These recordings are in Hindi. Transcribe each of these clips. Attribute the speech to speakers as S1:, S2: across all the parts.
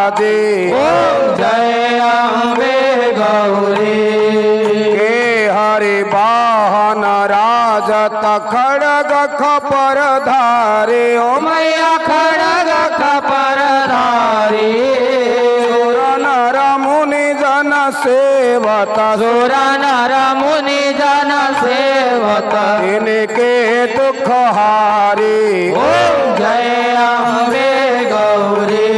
S1: विराजे।
S2: ओम जय अम्बे गौरी।
S1: के हरि वाहन राजत खड़ग खपर धारे। ओ
S2: मैया खड़ग खपर धारी।
S1: सुर नर मुनि जन सेवत।
S2: सुर नर मुनि जन सेवत।
S1: इनके दुख हारी।
S2: ओम जय अम्बे गौरी।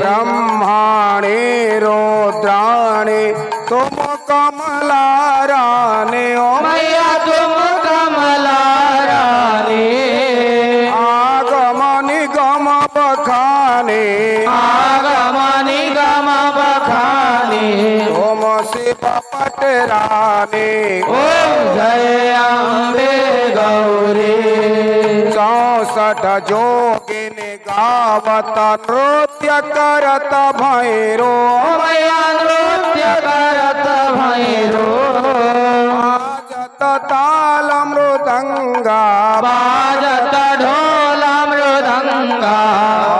S1: ब्रह्माणी रुद्राणी तुम कमला रानी। ओ
S2: मैया तुम कमला रानी।
S1: आगम निगम बखाने।
S2: आगम निगम बखानी।
S1: तुम शिव पटरानी।
S2: ओम जय अम्बे गौरी।
S1: 64 जोगिन गावत नृत्य करत भैरो।
S2: मैया नृत्य करत भैरो।
S1: बाजत ताल मृदंगा।
S2: बाजत ढोल मृदंगा।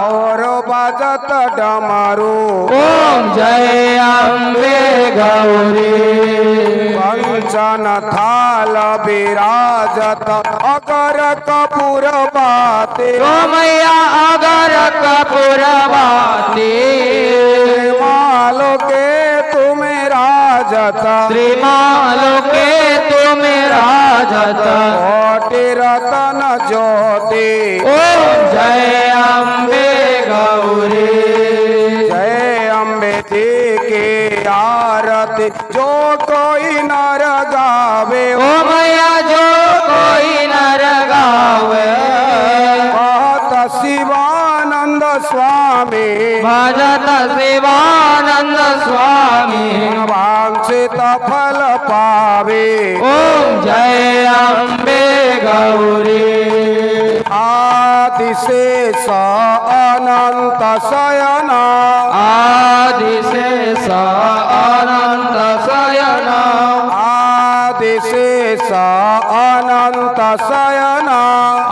S1: और बाजत डमरू।
S2: ओम जय अम्बे गौरी।
S1: कंचन थाल विराजत अगर कपूर बाते।
S2: ओ मैया अगर कपूर बाती।
S1: मालो के तुम राजत।
S2: श्रीमालो के तुम राजत।
S1: कोटि रतन ज्योति।
S2: ओम जय अम्बे गौरी।
S1: जय अम्बे जी की आरती जो कोई नर गावे।
S2: ओ मैया जो कोई नर गावे।
S1: कहत शिवानंद स्वामी।
S2: भजत शिवानंद स्वामी।
S1: वांछित फल पावे।
S2: ओम जय अम्बे गौरी।
S1: आदिशेष अनंत शयन।
S2: आदिशेष अनंत शयन।
S1: आदिशेष अनंत शयन।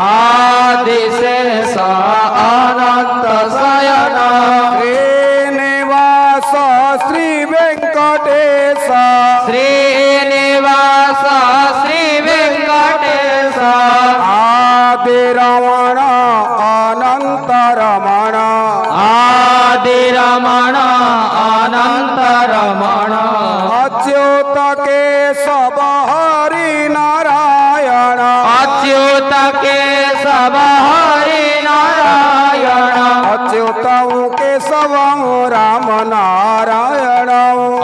S2: आदिशेष अनंत शयन।
S1: श्रीनिवास श्री वेंकटेश।
S2: श्रीनिवास श्री वेंकटेश।
S1: आदि रमण अनंत रमण।
S2: आदि रमण अनंत रमण।
S1: अच्युत केशव हरि नारायण।
S2: अच्युत केशव हरि नारायण।
S1: अच्युत केशव राम नारायण।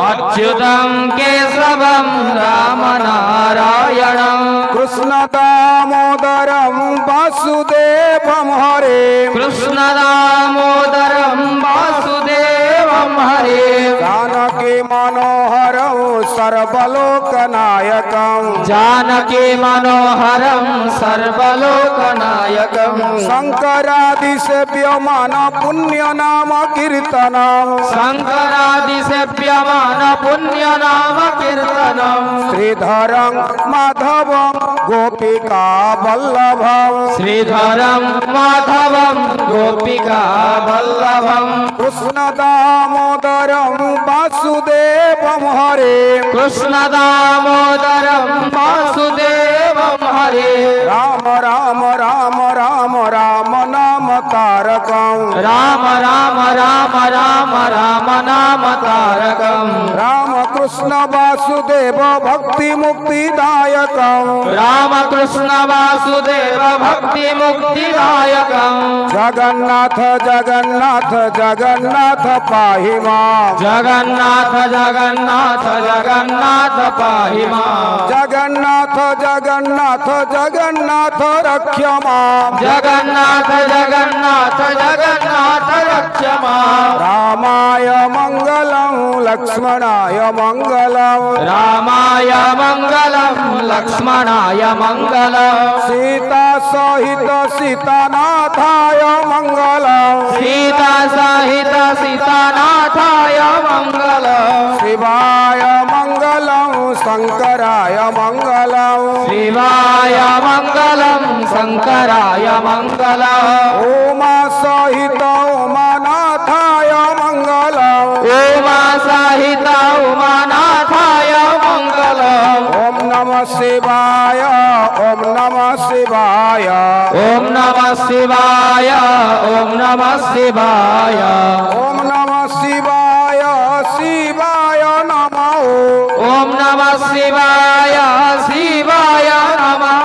S2: अच्युतं केशवं राम नारायणं।
S1: कृष्ण दामोदरम वासुदेवम हरे।
S2: कृष्ण दामोदरं वासुदेवं हरे।
S1: जानकी मनोहरम सर्वलोकनायकम।
S2: जानकी मनोहरं सर्वलोकनायकं।
S1: शंकरादिसेव्यमान पुण्य नाम कीर्तनम।
S2: शंकरादिसेव्यमान पुण्य नाम कीर्तनम्।
S1: श्रीधरं माधवं गोपिका वल्लभम।
S2: श्रीधरं माधवं गोपिका वल्लभम्।
S1: कृष्ण दामोदरम वासुदेवम हरे।
S2: कृष्ण दामोदरं वासुदेवं हरे।
S1: राम राम राम राम राम नाम तारकम।
S2: राम राम राम राम राम नाम तारकम्।
S1: राम कृष्ण वासुदेव भक्ति मुक्तिदायकम।
S2: राम कृष्ण वासुदेव भक्ति मुक्तिदायकम्।
S1: जगन्नाथ जगन्नाथ जगन्नाथ पाहि मां।
S2: जगन्नाथ जगन्नाथ जगन्नाथ पाहि माम्।
S1: जगन्नाथ जगन्नाथ जगन्नाथ रक्ष मां।
S2: जगन्नाथ जगन्नाथ जगन्नाथ रक्ष माम्।
S1: रामाय मंगलम लक्ष्मणाय मंगलम।
S2: रामाय मङ्गलं लक्ष्मणाय मङ्गलम्।
S1: सीता सहित सीतानाथाय मंगलम।
S2: सीता सहित सीतानाथाय मङ्गलम्।
S1: शिवाय मंगलम शंकराय मंगलम।
S2: शिवाय मङ्गलं शङ्कराय मङ्गलम्।
S1: उमा सहित उमानाथाय मंगलम। शिवाय ओम नमः शिवाय
S2: ओम नमः शिवाय ओम नमः शिवाय
S1: ओम नमः शिवाय शिवाय नमः
S2: ओम नमः शिवाय शिवाय नमः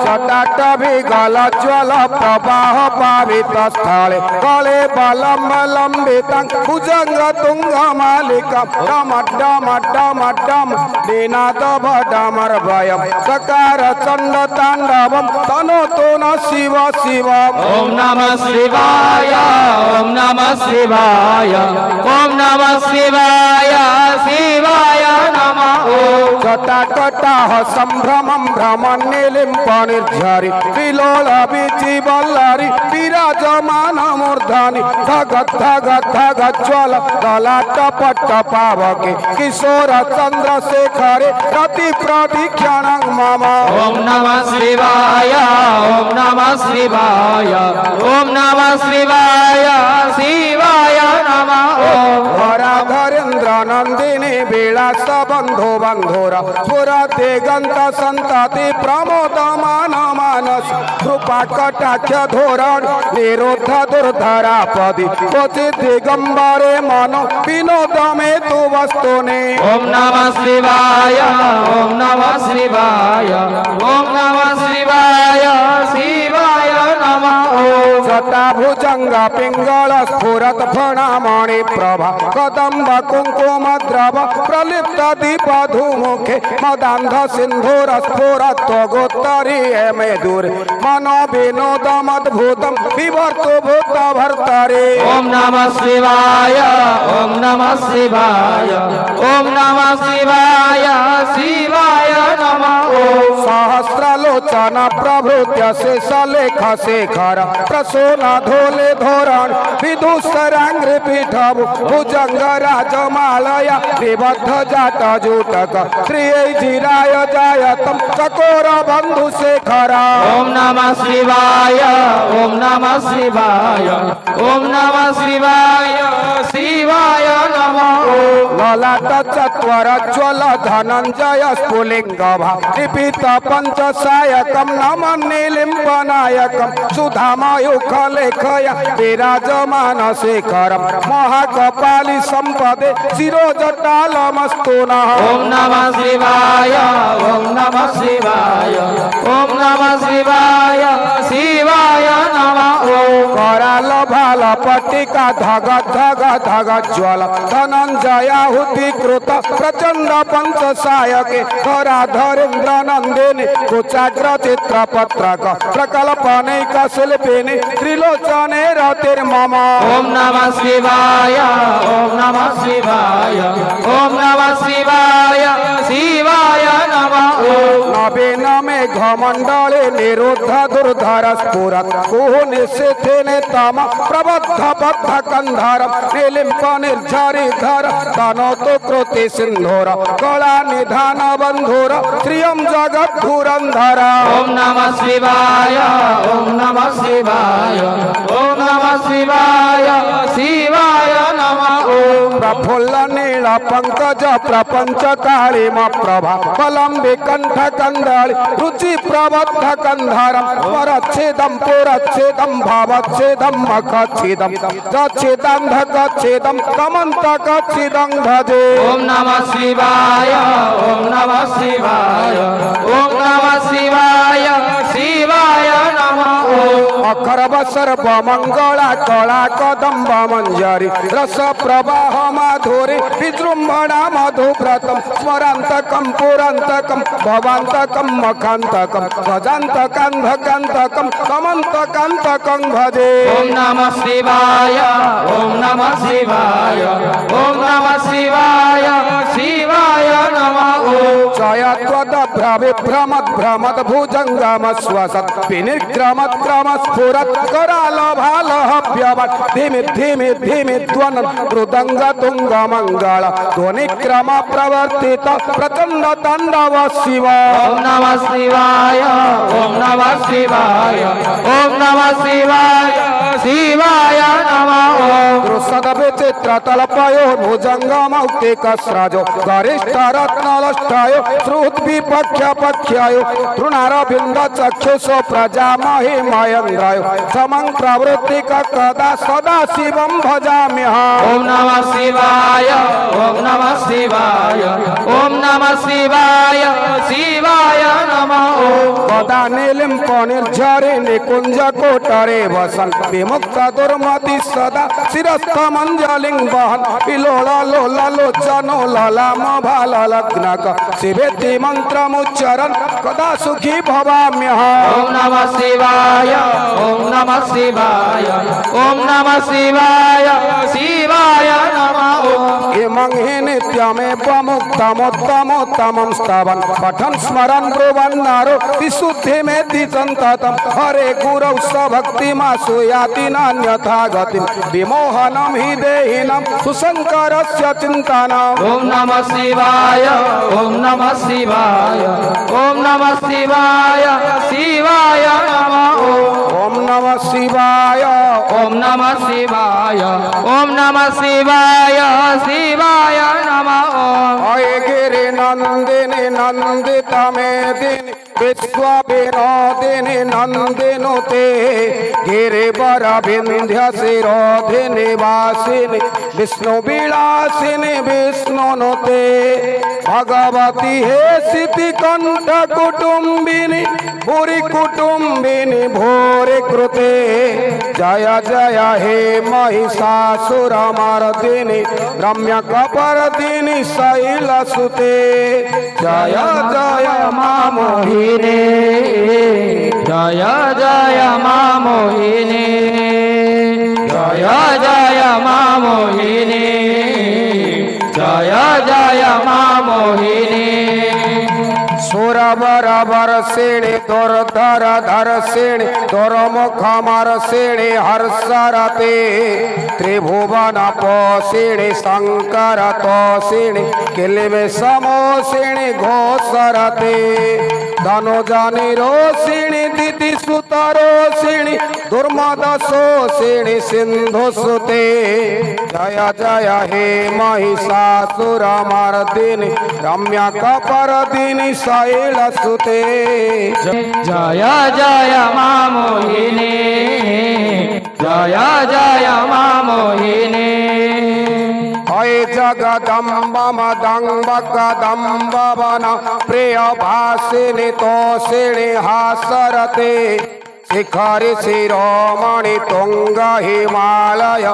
S1: जटाटविगल ज्वल प्रवाह पावित स्थले कले बलम लंबितं भुजंग तुंग मालिकं डम डम डम डम निनाद भडमर भयं सकार चंड तांडवं तनोतु न शिव शिव
S2: ओम नमः शिवाय ओम नमः शिवाय ओम नमः शिवाय शिवाय नमः
S1: जटाकटाह संभ्रमं भ्रमन् निर्झरि विलोल विजिवल्लरि विराजमान मूर्धनि धग धग धग ज्वल ललाटपट पावके किशोर चंद्रशेखरे रति प्रदीक्षणं मम
S2: ओम नमः शिवाय ओम नमः शिवाय ओम नमः शिवाय शिवाय नमः
S1: धरेन्द्र नंदिनी विलास बंधो बंधोरा स्फुरते गंत संतति प्रमोदमान मानस कृपा कटाक्ष धोरण निरोध दुर्धरा पदि क्वचित दिगंबरे मनो विनोद में तु वस्तुनि
S2: ओम नमः शिवाय ओम नमः शिवाय ओम नमः शिवाय शिवाय नमः
S1: जटा भुजंग पिंगल स्फुरत फणामणि प्रभा कदम्ब कुंकुम द्रव प्रलिप्त दीप धूमुखे मदांध सिंधुर स्फुरत गोत्तरी मे दूर मनो विनोद मद्भुतम विवर्तु भूत भर्तरे
S2: ओम नमः शिवाय ओम नमः शिवाय ओम नमः शिवाय शिवाय नमः
S1: सहस्रलोचन प्रभृत्य शेषलेख शेखर प्रसून धोले धोरण विदुषरांग्रि पीठभु भुजंग राजमालया विबद्ध जाट जूटक श्रिय जिराय जायतम चकोर बंधु शेखर
S2: ओम नमः शिवाय ओम नमः शिवाय ओम नमः शिवाय शिवाय नमः
S1: ललाट चत्वर ज्वल धनंजय स्फुलिंग लिपित पंचसायकम नम नीलिंबनायकम सुधामयुख लेखया विराजमान शेखरम महाकपाली संपदे शिरोजटालमस्तु नः
S2: ओम नमः शिवाय ओम नमः शिवाय ओम नमः शिवाय शिवाय नमः
S1: कराल भाल पट्टिका धग धग धग ज्वल धनंजयाहुति कृत प्रचंड पंचसायके धराधरेन्द्र नंदिनी कुचाग्र चित्रपत्रक प्रकल्पनैक शिल्पिनी त्रिलोचने रतिर्मम
S2: ओम नमः शिवाय ओम नमः शिवाय ओम नमः शिवाय शिवाय नमः
S1: नवीन मेघमंडले निरुद्ध दुर्धर स्फुरत कुहुनिशिथिने तम प्रबद्ध बद्ध कंधर निलिम्प निर्झरि धर तनोतु कृति सिंधुर कला निधान बंधुर श्रियं जगत धुरंधर
S2: ओम नमः शिवाय ओम नमः शिवाय ओम नमः शिवाय शिवाय नमः
S1: प्रफुल्ल नील पंकज प्रपंच कालिम प्रभा फलम विकंठ कंदळि रुचि प्रबद्ध कंधरम परच्छेदम पुरच्छेदम भावच्छेदम मखच्छेदम जच्छेदम धकच्छेदम कमंतकच्छेदम भजे
S2: ओम नमः शिवाय ओम नमः शिवाय ओम नमः शिवाय शिवाय नमः
S1: अखर सर्व मंगला कला कदम्ब मंजरी रस प्रवाह माधुरी विजृंभणा मधुव्रतम स्मरांतकम पुरांतकम भवांतकम मखांतकम गजांतकांधकांतकम कमंतकांतकं भजे
S2: ओम नमः शिवाय ओम नमः शिवाय ओम नमः शिवाय शिवाय नमः
S1: जयत्वद भ्रमद भ्रमद भुजंगम स्वसत विनिक्रमत क्रम स्फुरत कराल भाल हव्यवत धीमि धीमि धीमि ध्वन मृदंग तुंग मंगल ध्वनि क्रम प्रवर्तित प्रचंड तांडव शिव
S2: ओम नमः शिवाय ओम नमः शिवाय ओम नमः शिवाय शिवाय नमः
S1: दृसद विचित्र तलपयो भुजंग मौक्तिक स्रजो गरिष्ठ रत्नलष्टयो श्रुत विपक्ष पक्षायो तृणारविंद चक्षुषो प्रजामहे महेन्द्राय समं प्रवृत्तिका कदा सदा शिवं भजाम्यहम्
S2: ओम नमः शिवाय ओम नमः शिवाय ओम नमः शिवाय शिवाय नमः ओम
S1: कदा नीलिम पनिर्झरे निकुंज कोटरे वसन विमुक्त दुर्मति सदा शिरस्थ मंजलिं वहन विलोला लोला लोचनो ललाम भालग्नक शिवेति मंत्रमुच्चरन् कदा सुखी भवाम्यहम्
S2: ओम नमः शिवाय ओम नमः शिवाय ओम नमः शिवाय शिवाय नमः ओम
S1: इमं हि नित्यमेवमुक्तमुत्तमोत्तमं स्तवन् पठन् स्मरन् ब्रुवन् नरो विशुद्धिमेति सन्ततं हरे गुरौ सभक्तिमासु याति नान्यथा गतिं विमोहनं हि देहिनं सुशङ्करस्य चिन्तनम्
S2: ओम नमः शिवाय ओम नमः शिवाय ओम नमः शिवाय शिवाय नमः ओम
S1: ओम नमः शिवाय
S2: ओम नमः शिवाय ओम नमः शिवाय शिवाय नमः ओम
S1: अये गिरि नन्दिनि नन्दित मेदिनि विश्वविनोदिनि नन्दिनुते गिरिवर विन्ध्य शिरोधिनि वासिनि विष्णुविलासिनि विष्णुनुते भगवती हे सितिकण्ठ कुटुम्बिनि भूरि कुटुम्बिनि भूरि कृते जय जय हे महिषासुरमर्दिनि रम्यकपर्दिनि शैलसुते जय जय मा
S2: मोहिनी जय जय मा मोहिनी जय जय मा मोहिनी जय जय मा मोहिनी
S1: सुरवर वर्षिणि दुर्धर धर्षिणि दुर्मुखमर्षिणि हर्षरते त्रिभुवन पोषिणि शंकर तोषिणि किलिमि समोषिणि घोषरते धनुजनि रोषिणि दिति सुतरोषिणि दुर्मद शोषिणि सिंधुसुते जय जय हे महिषासुरमर्दिनि रम्यकपर्दिनि शैलसुते
S2: जय जय मा मोहिनी जय जय मा मोहिनी
S1: अये जगदम्ब मदम्ब कदम्ब वन प्रिय भाषिणि तोषिणि हासरते शिखरि शिरोमणि तुंग हिमालय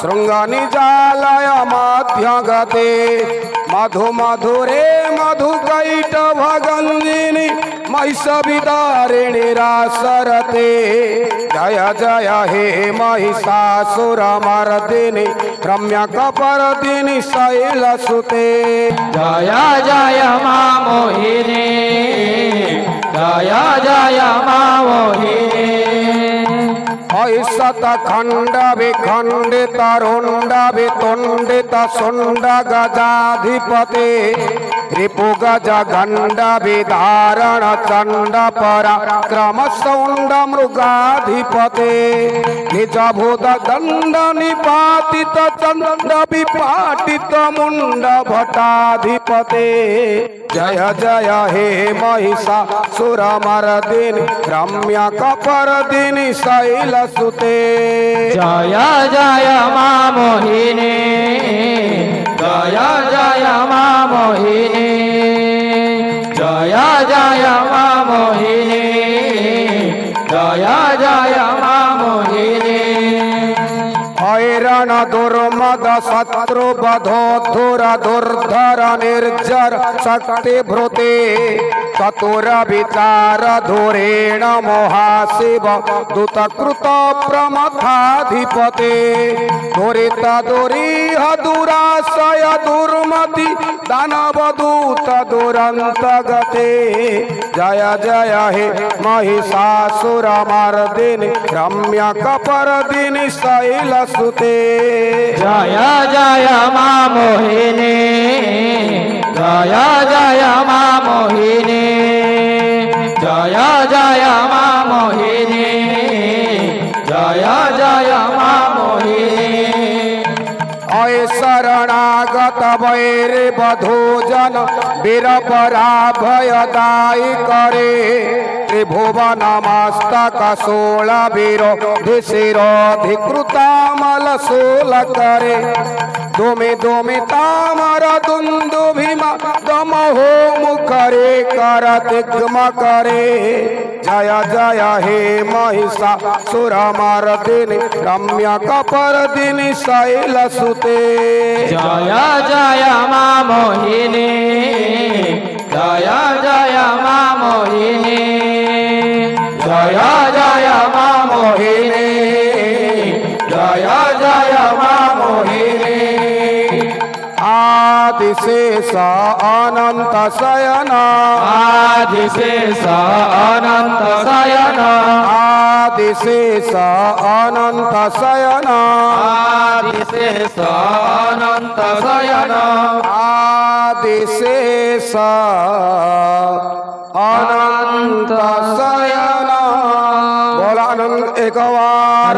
S1: शृंग निजालय मध्यगते मधु मधुरे मधुकैटभगंजिनि महिषविदारिणि रासरते जय जय हे महिषासुरमर्दिनि रम्यकपर्दिनि शैलसुते
S2: जय जय मा मोहिनी जय जय मा मोहिनी
S1: ऐसत खंड विखंडित रुंड वितुंडित सुंड गजाधिपते रिपु गज गंड विधारण चंड पराक्रम सौंड मृगाधिपते निज भूत दंड निपातित चंड विपाटित मुंड भटाधिपते जय जय हे महिषासुरमर्दिनि रम्यकपर्दिनि शैलसुते
S2: जय जय मा मोहिनी जय जय मा मोहिनी जय जय मा मोहिनी जय जय मा मोहिनी
S1: हैरण दुर्मद शत्रु बधोधुर दुर्धर निर्जर शक्ति भृते चतुर विचार धुरेण मोहाशिव दूत कृत प्रमथाधिपते दुरित दुरीह दुराशय दुर्मति दानव दूत दुरंत गते जय जय हे महिषासुरमर्दिनि रम्यकपर्दिनि शैलसुते
S2: जय जय मा मोहिनी जय जय मा मोहिनी जय जय मा मोहिनी जय जय मा मोहिनी
S1: अय शरणागत वैर बधोजन वीर पराभयदायी करे त्रिभुवन मस्तक सोल विरोधि शिरोधिकृतामल सोल करे दोमे दोमे तामर दुंदुभिमा दमहो मुखरे करतिग्म करे जय जय हे महिषासुरमर्दिनि रम्य कपर्दिनि शैलसुते
S2: जय जय मा मोहिनी जय जय मा मोहिनी
S1: जय जय मा मोहिनी जय जय मा मोहिनी आदिशेष अनंत शयन
S2: आदिशेष अनंत शयन
S1: आदिशेष अनंत शयन
S2: आदिशेष अनंत शयन
S1: आदिशेष अनंत शयन बोला आनंद एक बार